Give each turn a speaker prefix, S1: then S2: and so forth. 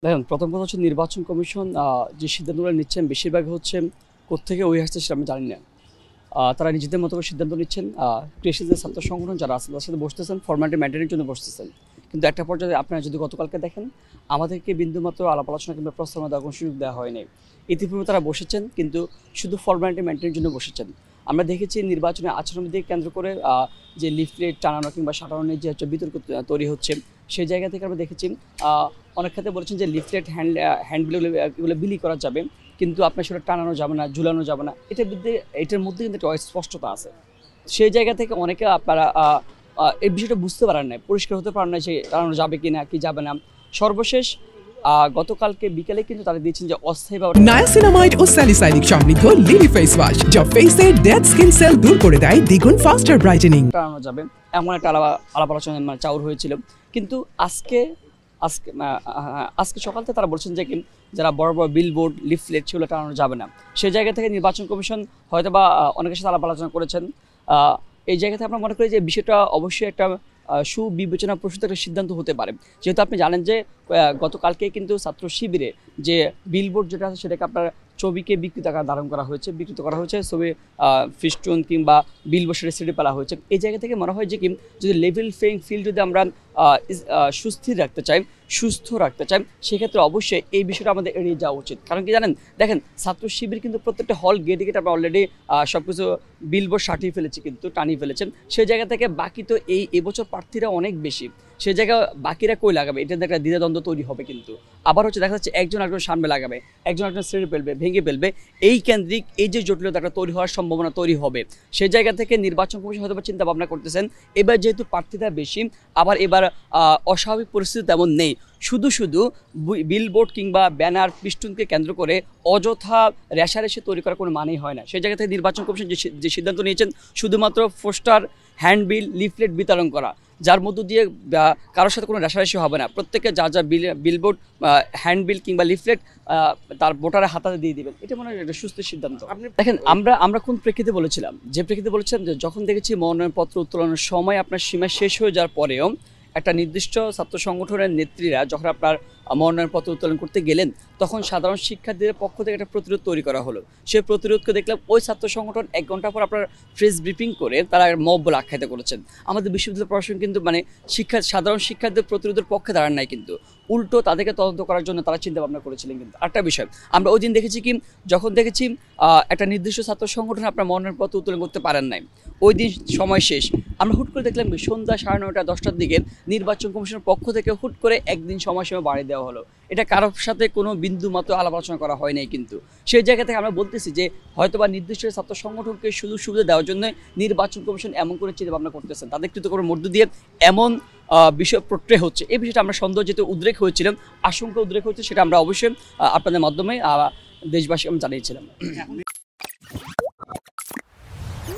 S1: দেখেন, প্রথম কথা হচ্ছে নির্বাচন কমিশন যে সিদ্ধান্তগুলো নিচ্ছেন বেশিরভাগ হচ্ছে কোত্থেকে ওই আসছে সেটা আমি জানি না। তারা নিজেদের মতো করে সিদ্ধান্ত নিচ্ছেন। কৃষিদের ছাত্র সংগঠন যারা আছে তাদের সাথে বসতেছেন, ফরম্যালিটি মেনটেনের জন্য বসতেছেন। কিন্তু একটা পর্যায়ে আপনারা যদি গতকালকে দেখেন, আমাদেরকে বিন্দুমাত্র আলাপ আলোচনা কিংবা প্রস্তাবনা দেওয়ার কোনো সুযোগ দেওয়া হয়নি। ইতিপূর্বে তারা বসেছেন, কিন্তু শুধু ফরম্যালিটি মেনটেনের জন্য বসেছেন। আমরা দেখেছি নির্বাচনের আচরণবিধিকে কেন্দ্র করে যে লিফলেট টানানো কিংবা সাটানোর যে হচ্ছে বিতর্ক তৈরি হচ্ছে, সেই জায়গা থেকে আমরা দেখেছি অনেক ক্ষেত্রে বলেছেন যে লিফলেট হ্যান্ডবিল এগুলো বিলি করা যাবে, কিন্তু আপনার সেটা টানানো যাবে না, ঝুলানো যাবে না। এটার মধ্যে কিন্তু একটা অস্পষ্টতা আছে। সেই জায়গা থেকে অনেকে আপনারা এই বিষয়টা বুঝতে পারেন না, পরিষ্কার হতে পারেন না যে টানানো যাবে কি না, কি যাবে না। সর্বশেষ গতকালকে বিকেলে কিন্তু তারা দিয়েছেন যে অস্থায়ীভাবে
S2: নায়াসিনামাইড ও স্যালিসাইলিক সমৃদ্ধ লিলি ফেস ওয়াশ, যা ফেসের ডেড স্কিন সেল দূর করে দেয় দ্বিগুণ ফাস্টার ব্রাইটেনিং।
S1: টানানো যাবে এমন একটা আলাপ আলোচনা চাউর হয়েছিল। কিন্তু আজকে আজকে আজকে সকাল থেকে তারা বলছেন যে যারা বড় বড় বিলবোর্ড লিফলেট সেগুলো টানানো যাবে না। সেই জায়গা থেকে নির্বাচন কমিশন হয়তো বা অনেকের সাথে আলাপ আলোচনা করেছেন। এই জায়গা থেকে আমরা মনে করি যে বিষয়টা অবশ্যই একটা সুবিবেচনা প্রসূত একটা সিদ্ধান্ত হতে পারে। যেহেতু আপনি জানেন যে গতকালকে কিন্তু ছাত্র শিবিরে যে বিলবোর্ড যেটা আছে সেটাকে আপনার ছবিকে বিকৃত আকার ধারণ করা হয়েছে ছবি ফিস্টুন কিংবা বিলবোর্ড সেটা ছেড়ে ফেলা হয়েছে। এই জায়গা থেকে মনে হয় যে যদি লেভেল প্লেইং ফিল্ড যদি আমরা সুস্থির রাখতে চাই, সুস্থ রাখতে চাই, সেক্ষেত্রে অবশ্যই এই বিষয়টা আমাদের এড়িয়ে যাওয়া উচিত। কারণ কি জানেন, দেখেন ছাত্র শিবির কিন্তু প্রত্যেকটা হল গেটে গেটে আমরা অলরেডি সব কিছু বিলবোর্ড সাটিয়ে ফেলেছি, কিন্তু টানিয়ে ফেলেছেন। সেই জায়গা থেকে বাকি তো এবছর প্রার্থীরা অনেক বেশি, সেই জায়গায় বাকিরা কই লাগাবে, এটা একটা দ্বিধাদ্বন্দ্ব তৈরি হবে। কিন্তু আবার হচ্ছে দেখা যাচ্ছে একজন সামনে লাগাবে, একজন ছেড়ে ফেলবে, ভেঙে ফেলবে। এই কেন্দ্রিক এই যে জটিলতাটা তৈরি হওয়ার সম্ভাবনা তৈরি হবে। সেই জায়গা থেকে নির্বাচন কমিশন হয়তো চিন্তা ভাবনা করতেছেন এবার যেহেতু প্রার্থীরা বেশি, আবার এবার অস্বাভাবিক পরিস্থিতি তেমন নেই, শুধু বিলবোর্ড কিংবা ব্যানার পিস্টুনকে কেন্দ্র করে অযথা রেশারেশি তৈরি করার কোনো মানেই হয় না। সেই জায়গা থেকে নির্বাচন কমিশন যে সিদ্ধান্ত নিয়েছেন শুধুমাত্র পোস্টার, হ্যান্ডবিল, লিফলেট বিতরণ করা, যার মধ্য দিয়ে কারোর সাথে কোনো রেশারেশি হবে না। প্রত্যেকে যা বিলবোর্ড, হ্যান্ডবিল কিংবা লিফলেট তার ভোটারের হাতে দিয়ে দিবেন, এটা মনে হয় একটা সুস্থ সিদ্ধান্ত। আপনি দেখেন, আমরা কোন প্রেক্ষিতে বলেছিলাম, যে প্রেক্ষিতে বলেছিলাম যে যখন দেখেছি মনোনয়নপত্র উত্তোলনের সময় আপনার সীমা শেষ হয়ে যাওয়ার পরেও একটা নির্দিষ্ট ছাত্র সংগঠনের নেত্রীরা যখন আপনার মনোনয়নপত্র উত্তোলন করতে গেলেন, তখন সাধারণ শিক্ষার্থীদের পক্ষ থেকে একটা প্রতিরোধ তৈরি করা হলো। সেই প্রতিরোধকে দেখলাম ওই ছাত্র সংগঠন 1 ঘন্টা পর আপনার প্রেস ব্রিফিং করে তারা মব বলে আখ্যায়িত করেছেন। আমাদের বিশ্ববিদ্যালয় প্রশাসন কিন্তু সাধারণ শিক্ষার্থীদের প্রতিরোধের পক্ষে দাঁড়ান নাই, কিন্তু উল্টো তাদেরকে তদন্ত করার জন্য তারা চিন্তা ভাবনা করেছিলেন। কিন্তু আরেকটা বিষয় আমরা ওই দিন দেখেছি যখন দেখেছি একটা নির্দিষ্ট ছাত্র সংগঠন আপনার মনোনয়নপত্র উত্তোলন করতে পারেন নাই, ওই দিন সময় শেষ। আমরা হুট করে দেখলাম সন্ধ্যা 9:30 10টার দিকে নির্বাচন কমিশনের পক্ষ থেকে হুট করে একদিন সময়সীমা বাড়িয়ে দেওয়া হলো। এটা কারোর সাথে কোনো বিন্দু মাত্র আলাপ আলোচনা করা হয় নাই। কিন্তু সেই জায়গা থেকে আমরা বলতেছি যে হয়তোবা নির্দিষ্ট ছাত্র সংগঠনকে সুবিধা দেওয়ার জন্য নির্বাচন কমিশন এমন করে চিন্তা ভাবনা করতেছেন, তাদের কৃতকর্মের মধ্য দিয়ে এমন বিষয় প্রক্রিয়া হচ্ছে। এই বিষয়টা আমরা সন্দেহ যেহেতু উদ্রেক হয়েছিলাম, আশঙ্কা উদ্রেক হচ্ছে, সেটা আমরা অবশ্যই আপনাদের মাধ্যমে দেশবাসী আমি জানিয়েছিলাম।